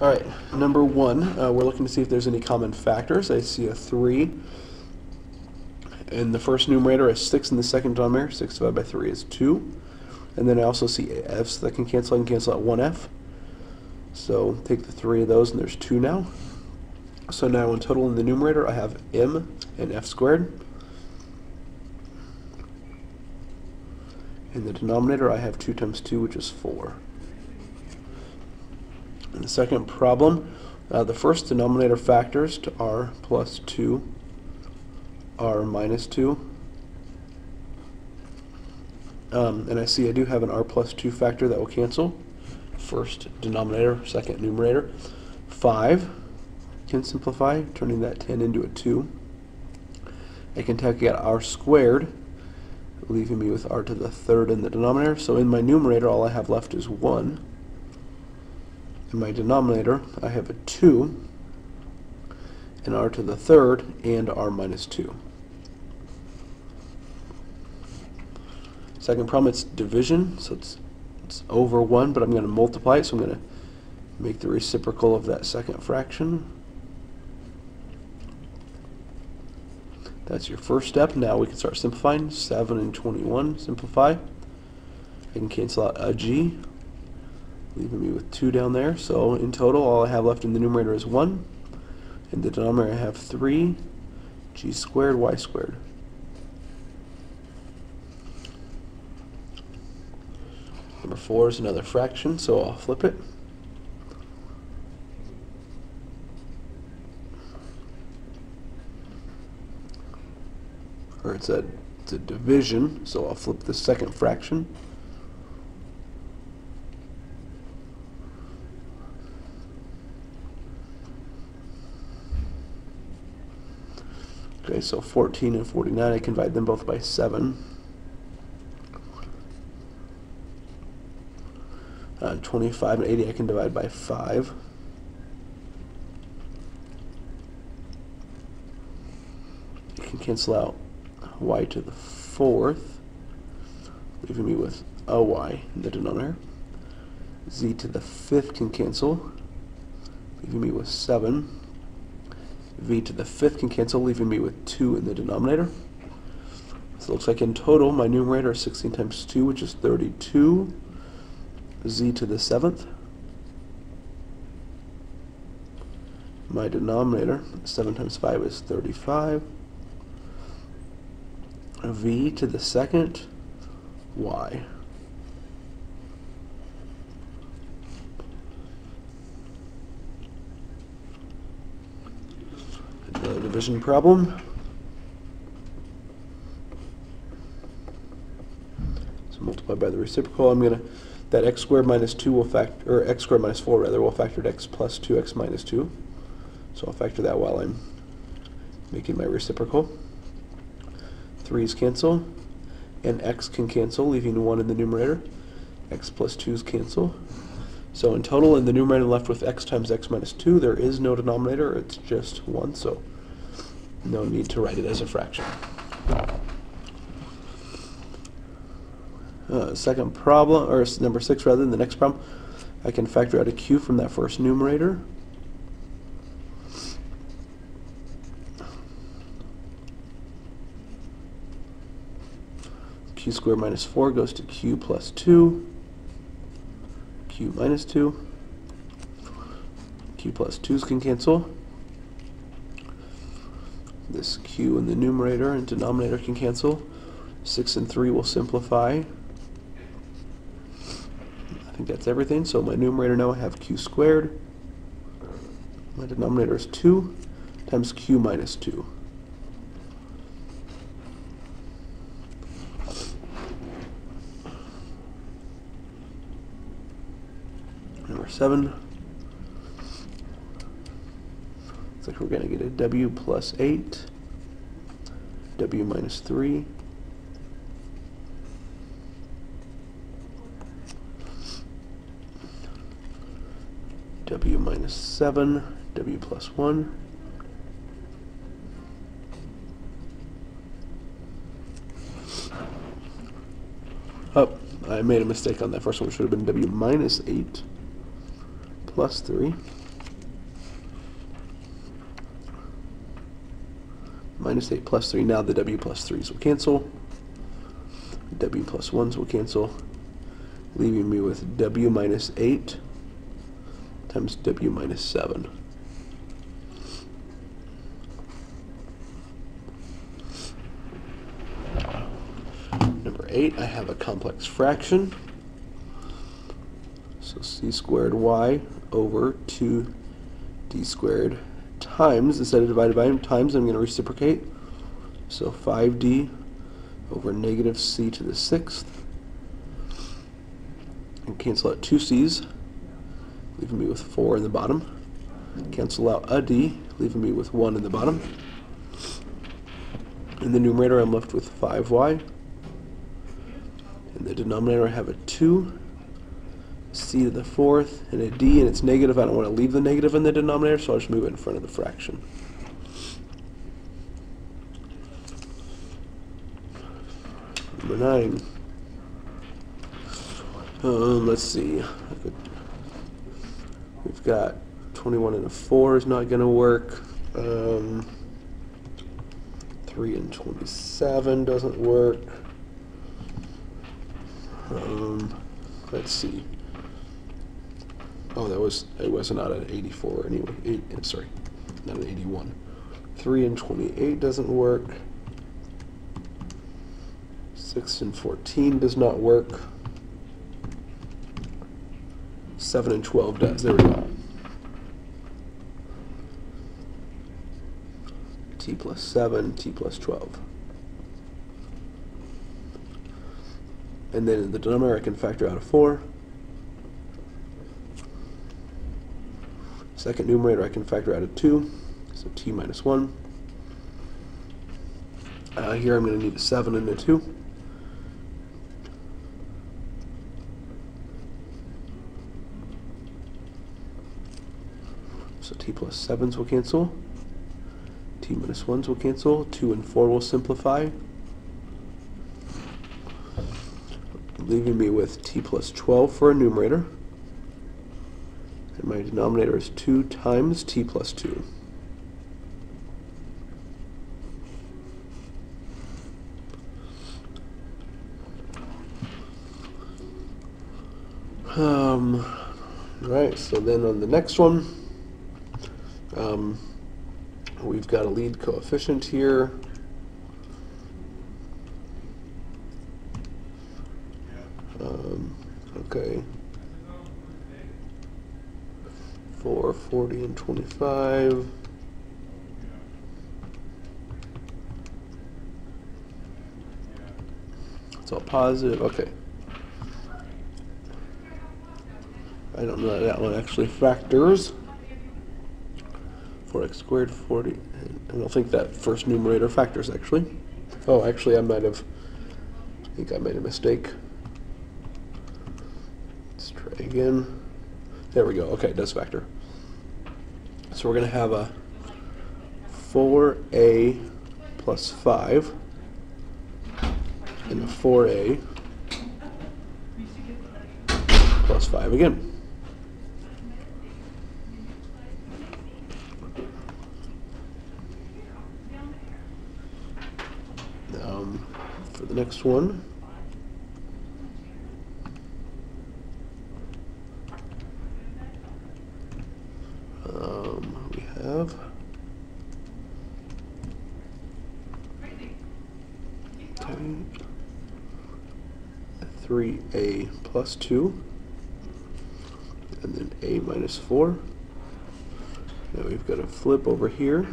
All right, number one, we're looking to see if there's any common factors. I see a 3 in the first numerator, a 6 in the second denominator. 6 divided by 3 is 2. And then I also see f's that can cancel. I can cancel out one f. So take the 3 of those, and there's 2 now. So now in total in the numerator, I have m and f squared. In the denominator, I have 2 times 2, which is 4. In the second problem, the first denominator factors to r plus 2, r minus 2. And I see I do have an r plus 2 factor that will cancel. First denominator, second numerator. 5 can simplify, turning that 10 into a 2. I can take out r squared, leaving me with r to the third in the denominator. So in my numerator, all I have left is 1. In my denominator, I have a 2, and r to the third, and r minus 2. Second problem, it's division, so it's over 1, but I'm going to multiply it, so I'm going to make the reciprocal of that second fraction. That's your first step. Now we can start simplifying. 7 and 21 simplify. I can cancel out a g, leaving me with 2 down there. So in total, all I have left in the numerator is 1. In the denominator, I have 3 g squared y squared. Number 4 is another fraction, so I'll flip it. Or it's a division, so I'll flip the second fraction. Okay, so 14 and 49, I can divide them both by 7. 25 and 80 I can divide by 5. I can cancel out y to the fourth, leaving me with a y in the denominator. Z to the fifth can cancel, leaving me with 7. V to the fifth can cancel, leaving me with 2 in the denominator. So it looks like in total my numerator is 16 times 2, which is 32. Z to the seventh. My denominator, 7 times 5 is 35. V to the second, y. Another division problem. So multiply by the reciprocal. I'm going to that x squared minus 2 will factor, or x squared minus 4 rather, will factor to x plus 2x minus 2. So I'll factor that while I'm making my reciprocal. 3's cancel, and x can cancel, leaving 1 in the numerator. X plus 2's cancel. So in total, in the numerator left with x times x minus 2, there is no denominator, it's just 1, so no need to write it as a fraction. Second problem, or number 6 rather, the next problem, I can factor out a q from that first numerator. Q squared minus 4 goes to q plus 2, q minus 2, q plus 2's can cancel. This q in the numerator and denominator can cancel. 6 and 3 will simplify. I think that's everything. So my numerator now I have q squared. My denominator is 2 times q minus 2. Number 7. Looks like we're going to get a w plus 8, w minus 3, w minus 7, w plus 1, oh, I made a mistake on that first one. It should have been w minus 8 plus 3. minus 8 plus 3. Now the w plus 3's will cancel. W plus 1's will cancel, leaving me with w minus 8 times w minus 7. Number 8, I have a complex fraction. So c squared y over 2d squared times, instead of divided by times, I'm going to reciprocate. So 5d over negative c to the 6th. And cancel out 2 c's, leaving me with 4 in the bottom. Cancel out a d, leaving me with 1 in the bottom. In the numerator, I'm left with 5y. In the denominator, I have a 2, c to the 4th, and a d, and it's negative. I don't want to leave the negative in the denominator, so I'll just move it in front of the fraction. Number 9. Let's see. We've got 21 and a 4 is not going to work. 3 and 27 doesn't work. Let's see. Oh, it was not an 84 anyway. Sorry, not an 81. 3 and 28 doesn't work. 6 and 14 does not work. 7 and 12 does. There we go. T plus 7, T plus 12. And then in the denominator, I can factor out a 4. Second numerator, I can factor out a 2, so t minus 1. Here I'm going to need a 7 and a 2. So t plus 7's will cancel. T minus 1's will cancel. 2 and 4 will simplify, leaving me with t plus 12 for a numerator. And my denominator is 2 times t plus 2. Right, so then on the next one, we've got a lead coefficient here. Okay. 4, 40, and 25. It's all positive. Okay. I don't know that one actually factors. 4x squared, 40. I don't think that first numerator factors actually. Oh, actually, I think I made a mistake. Let's try again. There we go. Okay, it does factor. So we're going to have a 4a plus 5 and a 4a plus 5 again. For the next one, we have 3a plus 2, and then a minus 4. Now we've got a flip over here.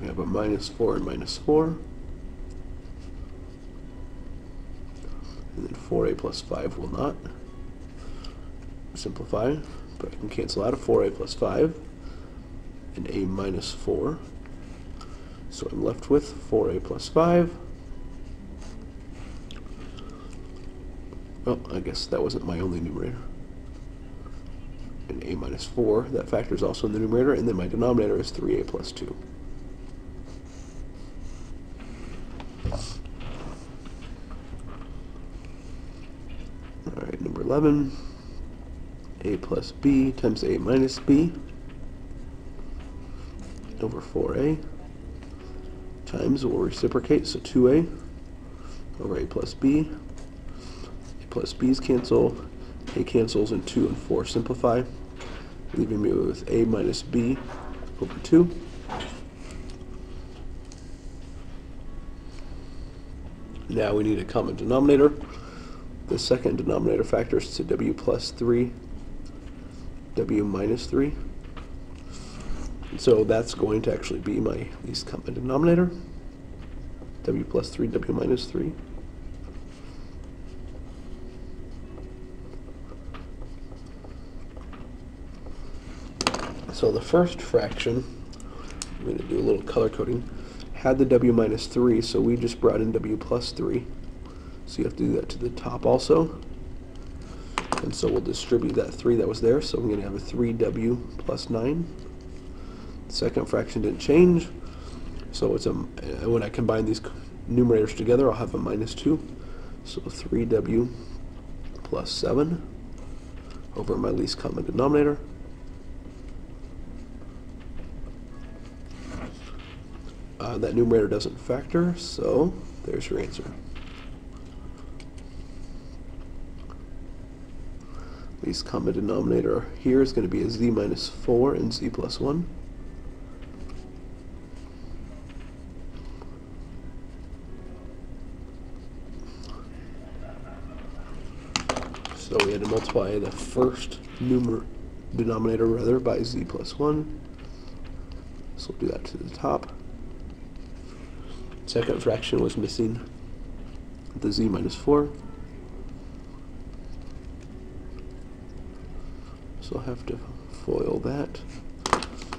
We have a minus 4 and minus 4. And then 4a plus 5 will not simplify, but I can cancel out a 4a plus 5 and a minus 4. So I'm left with 4a plus 5. Well, I guess that wasn't my only numerator. And a minus 4, that factor is also in the numerator, and then my denominator is 3a plus 2. Alright, number 11, a plus b times a minus b. over 4a times, we'll reciprocate, so 2a over a plus b. A plus b's cancel, a cancels, and 2 and 4 simplify, leaving me with a minus b over 2. Now we need a common denominator. The second denominator factors to w plus 3, w minus 3. So that's going to actually be my least common denominator, w plus 3, w minus 3. So the first fraction, I'm going to do a little color coding, had the w minus 3, so we just brought in w plus 3. So you have to do that to the top also. And so we'll distribute that 3 that was there, so I'm going to have a 3w plus 9. The second fraction didn't change, so it's when I combine these numerators together, I'll have a minus 2. So 3w plus 7 over my least common denominator. That numerator doesn't factor, so there's your answer. Least common denominator here is going to be a z minus 4 and z plus 1. So we had to multiply the first denominator by z plus 1. So we'll do that to the top. Second fraction was missing the z minus 4. So I'll have to FOIL that.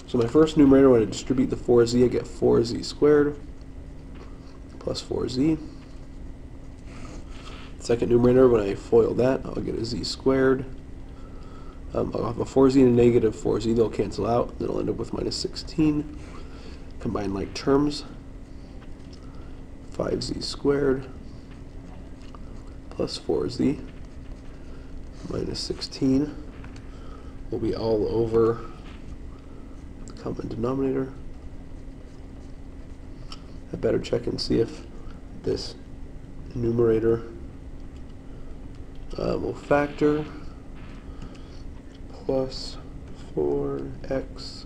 So my first numerator, when I distribute the 4z, I get 4z squared plus 4z. Second numerator, when I FOIL that, I'll get a z squared. I'll have a 4z and a negative 4z, they'll cancel out, then I'll end up with minus 16. Combine like terms, 5z squared plus 4z minus 16 will be all over the common denominator. I better check and see if this numerator will factor. Plus 4x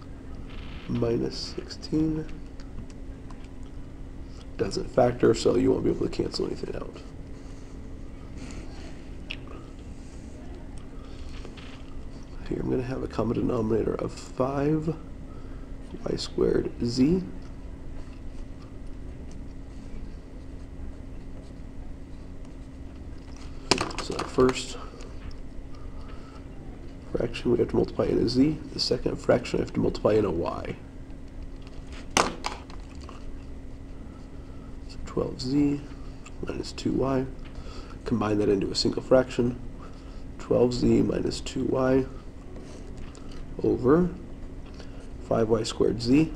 minus 16 doesn't factor, so you won't be able to cancel anything out. Here I'm going to have a common denominator of 5 y squared z. So the first fraction we have to multiply in a z. The second fraction I have to multiply in a y. So 12z minus 2y. Combine that into a single fraction. 12z minus 2y over 5y squared z.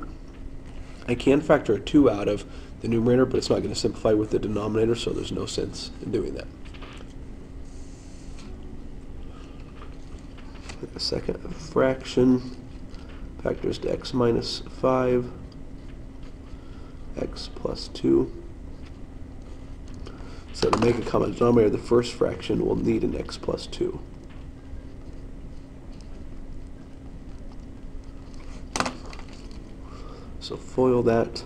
I can factor a 2 out of the numerator, but it's not going to simplify with the denominator, so there's no sense in doing that. The second fraction factors to x minus 5, x plus 2. So to make a common denominator, the first fraction will need an x plus 2. So FOIL that.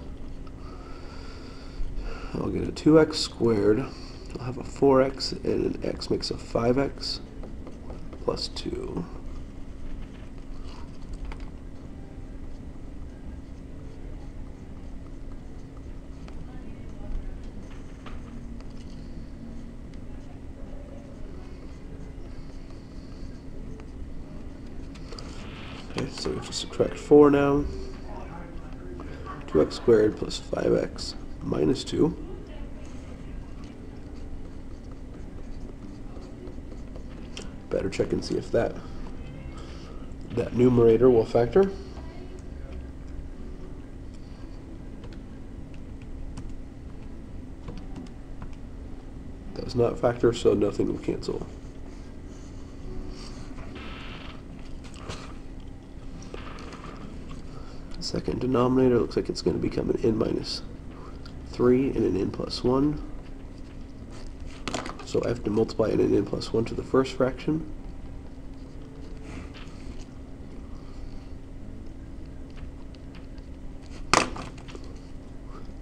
I'll get a 2x squared. I'll have a 4x, and an x makes a 5x plus 2. Okay, so we have to subtract 4 now. 2x squared plus 5x minus 2. Better check and see if that numerator will factor. Does not factor, so nothing will cancel. Second denominator looks like it's going to become an n minus 3 and an n plus 1. So I have to multiply an n plus 1 to the first fraction.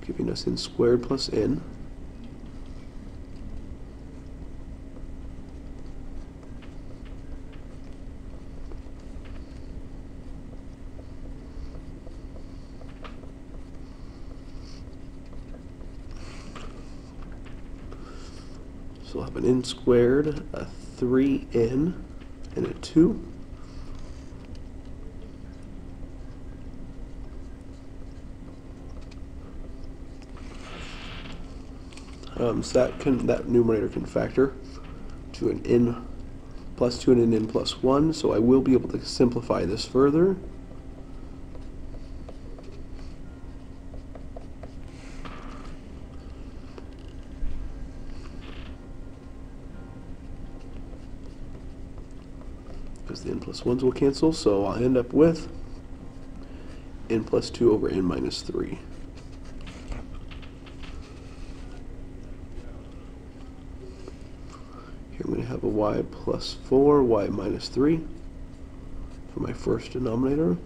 Giving us n squared plus n. So we'll have an n squared, a 3n, and a 2. So that numerator can factor to an n plus 2 and an n plus 1, so I will be able to simplify this further. Because the n plus 1s will cancel, so I'll end up with n plus 2 over n minus 3. Here I'm going to have a y plus 4, y minus 3 for my first denominator,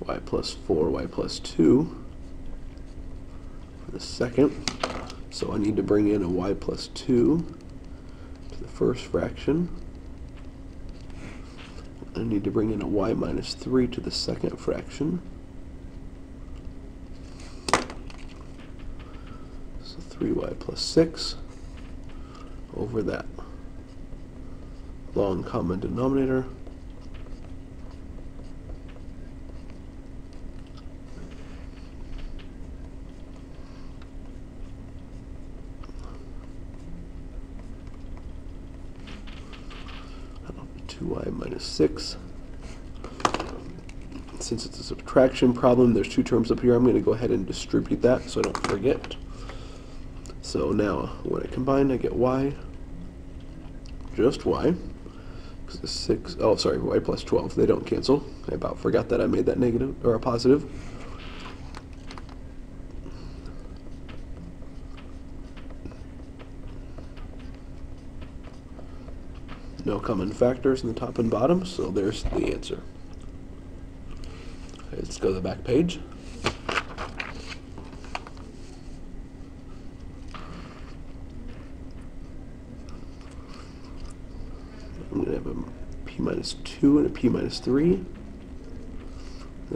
y plus 4, y plus 2 for the second. So I need to bring in a y plus 2 to the first fraction. I need to bring in a y minus 3 to the second fraction. So 3y plus 6 over that long common denominator. Y minus 6. Since it's a subtraction problem, there's two terms up here. I'm going to go ahead and distribute that so I don't forget. So now when I combine, I get y, just y, because the 6, oh sorry, y plus 12, they don't cancel. I about forgot that I made that negative, or a positive. No common factors in the top and bottom, so there's the answer. Okay, let's go to the back page. I'm going to have a p minus 2 and a p minus 3. And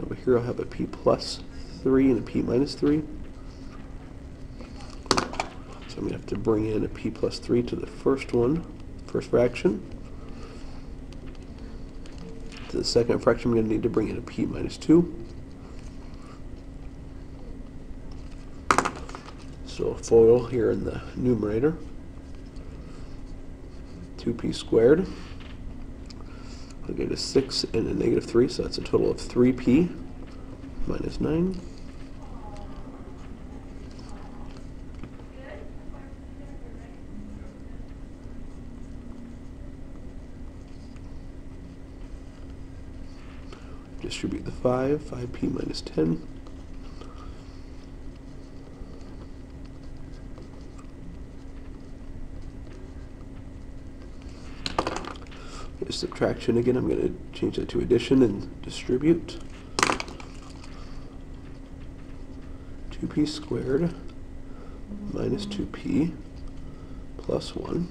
over here I'll have a p plus 3 and a p minus 3. So I'm going to have to bring in a p plus 3 to the first one, first fraction. To the second fraction, I'm going to need to bring in a p minus 2. So a FOIL here in the numerator. 2p squared. I'll get a 6 and a negative 3, so that's a total of 3p minus 9. Distribute the 5p minus 10. Get a subtraction again. I'm going to change that to addition and distribute. 2p squared minus 2p plus 1.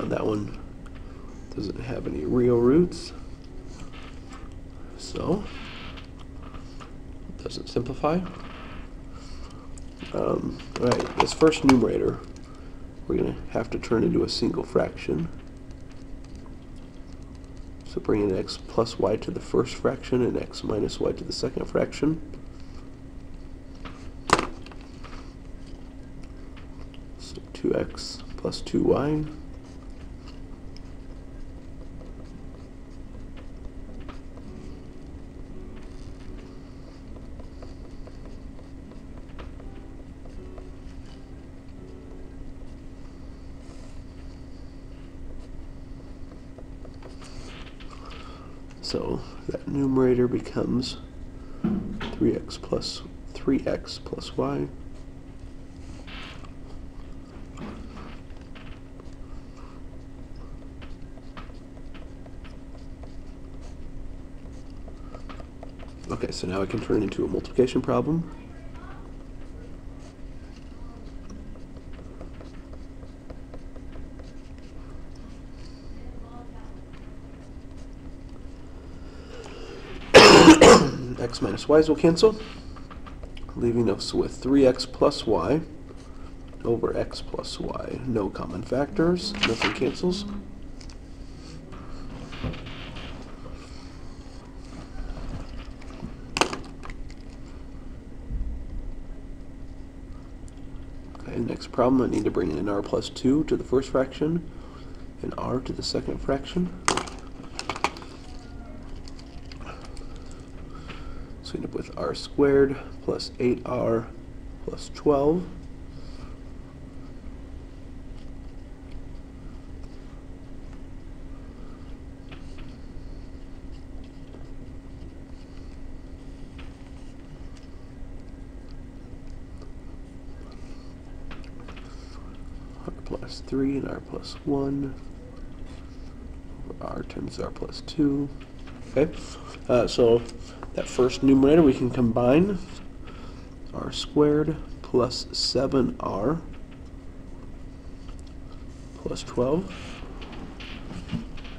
That one doesn't have any real roots, so it doesn't simplify. Alright, this first numerator we're going to have to turn into a single fraction. So bring in x plus y to the first fraction and x minus y to the second fraction. 2x plus 2y. So that numerator becomes 3x plus y. Okay, so now I can turn it into a multiplication problem. X minus y's will cancel, leaving us with 3x plus y over x plus y. No common factors, nothing cancels. Okay, next problem, I need to bring in r plus 2 to the first fraction and r to the second fraction. So we end up with r squared plus 8r plus 12. R plus 3 and r plus 1 over r times r plus 2. Okay, so that first numerator we can combine r squared plus 7r plus 12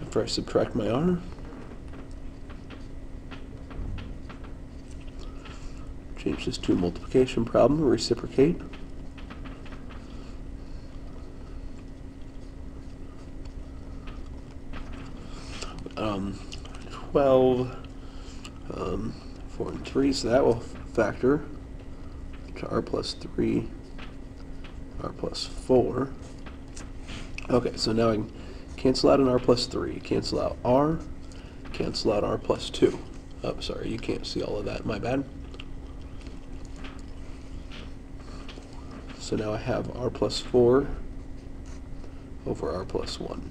after I subtract my r. Change this to a multiplication problem, reciprocate. Um, 12 4 and 3, so that will factor to r plus 3, r plus 4. Okay, so now I can cancel out an r plus 3, cancel out r plus 2. Oh, sorry, you can't see all of that, my bad. So now I have r plus 4 over r plus 1.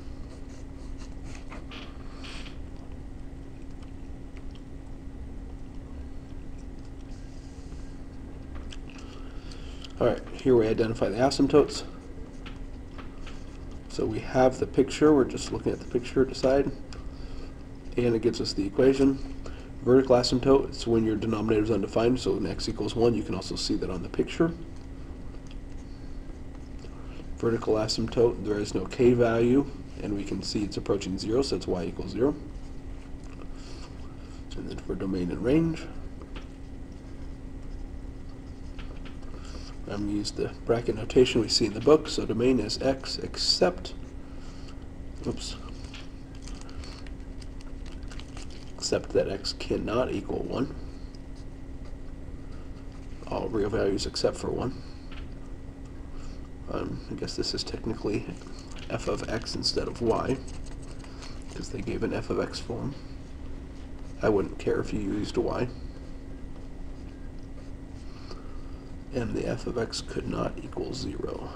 Alright, here we identify the asymptotes. So we have the picture, we're just looking at the picture to decide, and it gives us the equation. Vertical asymptote, it's when your denominator is undefined, so when x equals 1, you can also see that on the picture. Vertical asymptote, there is no k value, and we can see it's approaching 0, so it's y equals 0. And then for domain and range, I'm going to use the bracket notation we see in the book, so domain is x except, except that x cannot equal 1. All real values except for 1. I guess this is technically f of x instead of y, because they gave an f of x form. I wouldn't care if you used a y. And the f of x could not equal 0.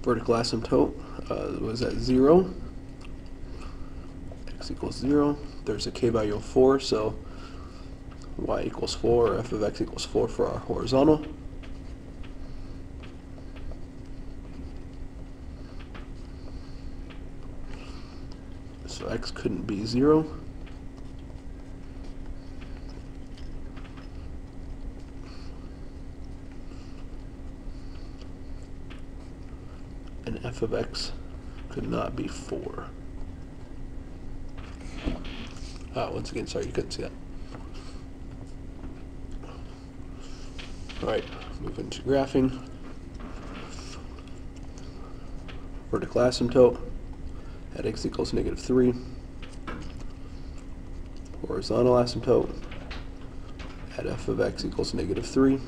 Vertical asymptote was at 0. X equals 0. There's a k value of 4, so y equals 4, or f of x equals 4 for our horizontal. So x couldn't be 0. And f of x could not be 4. Once again, sorry, you couldn't see that. Alright, moving to graphing. Vertical asymptote. at x equals -3. Horizontal asymptote at f of x equals -3.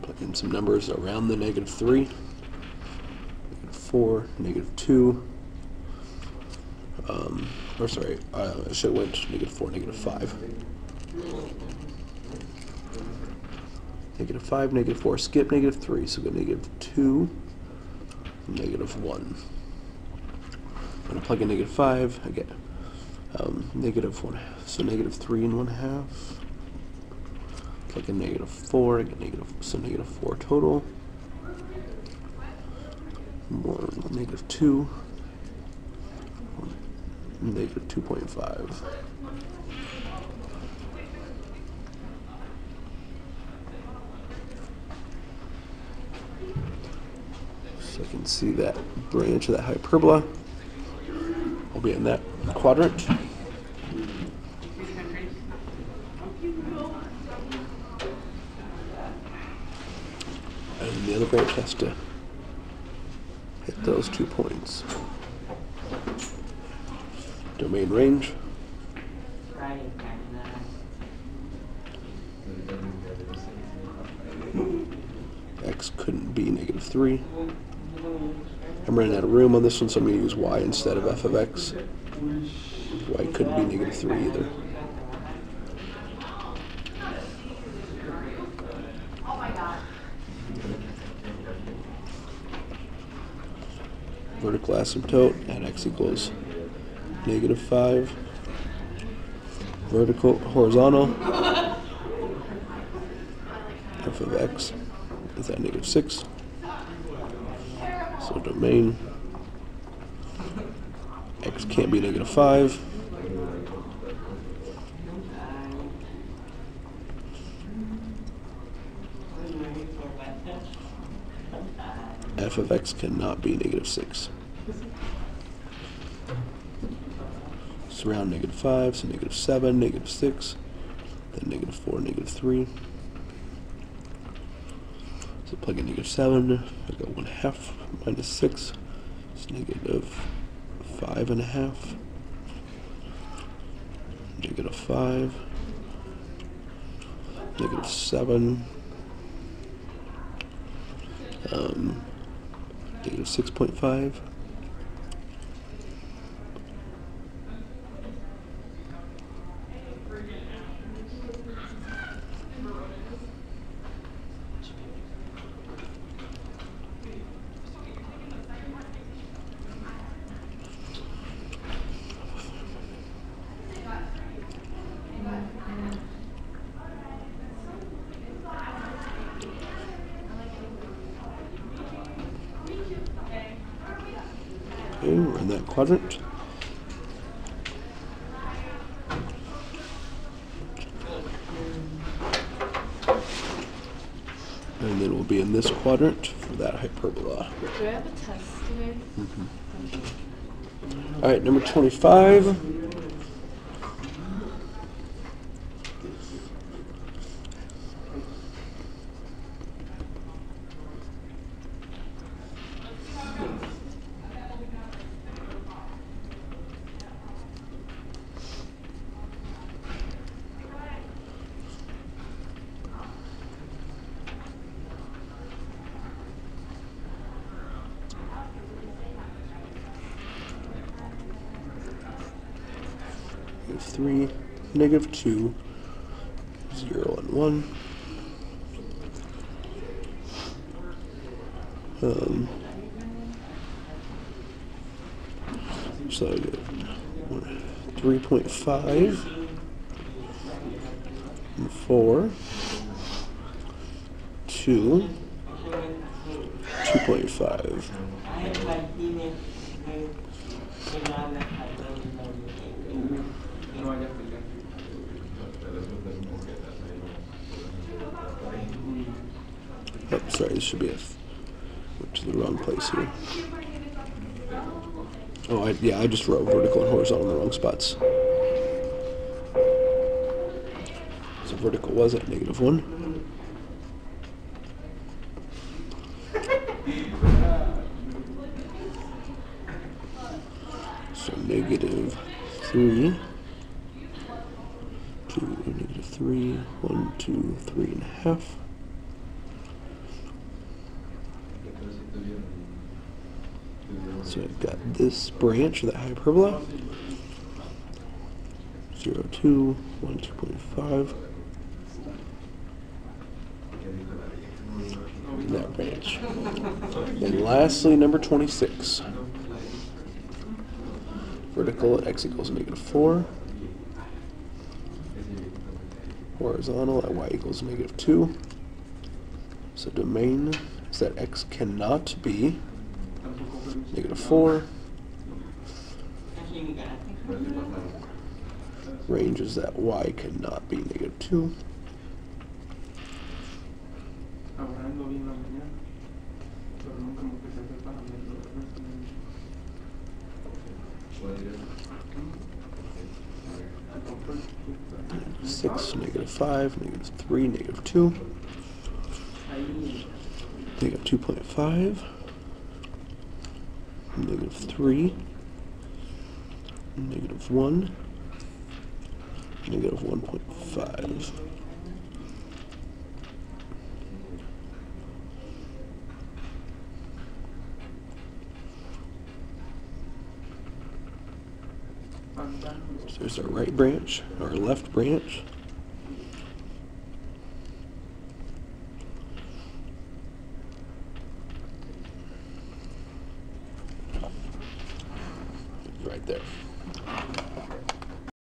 Plug in some numbers around the -3. -4, -2. Or sorry, I should have went -4, -5. -5, -4, skip -3, so go -2, -1. I'm going to plug in -5, I get -1, so -3 1/2. Plug in -4, I get -4 total. More -2, -2.5. So I can see that branch of that hyperbola will be in that quadrant. And the other branch has to hit those 2 points. Domain range. X couldn't be -3. I'm running out of room on this one, so I'm going to use y instead of f of x. Y couldn't be -3 either. Vertical asymptote at x equals -5. Vertical, horizontal, f of x is at -6. So domain, x can't be -5. F of x cannot be -6. It's around -5, so -7, -6, then -4, -3. So plug in -7, I got 1/2 minus 6, it's -5.5, -5, -7, -6.5. Okay, we're in that quadrant. And then we'll be in this quadrant for that hyperbola. Do I have a test today? All right, number 25. -3, -2, 0, and 1. So I get 3.5 and 4, 2, 2.5. Oh, sorry, this should be went to the wrong place here. Oh, yeah, I just wrote vertical and horizontal in the wrong spots. So vertical was at -1. So -3 to -3, 1, 2, 3.5. So I've got this branch, that hyperbola, 0, 2, 1, 2.5, and that branch. And lastly, number 26. Vertical at x equals -4. Horizontal at y equals -2. So domain is that x cannot be -4. Range is that y cannot be -2. -6, -5, -3, -2, -2.5, -3, -1, -1.5. So there's our right branch, our left branch. Right there.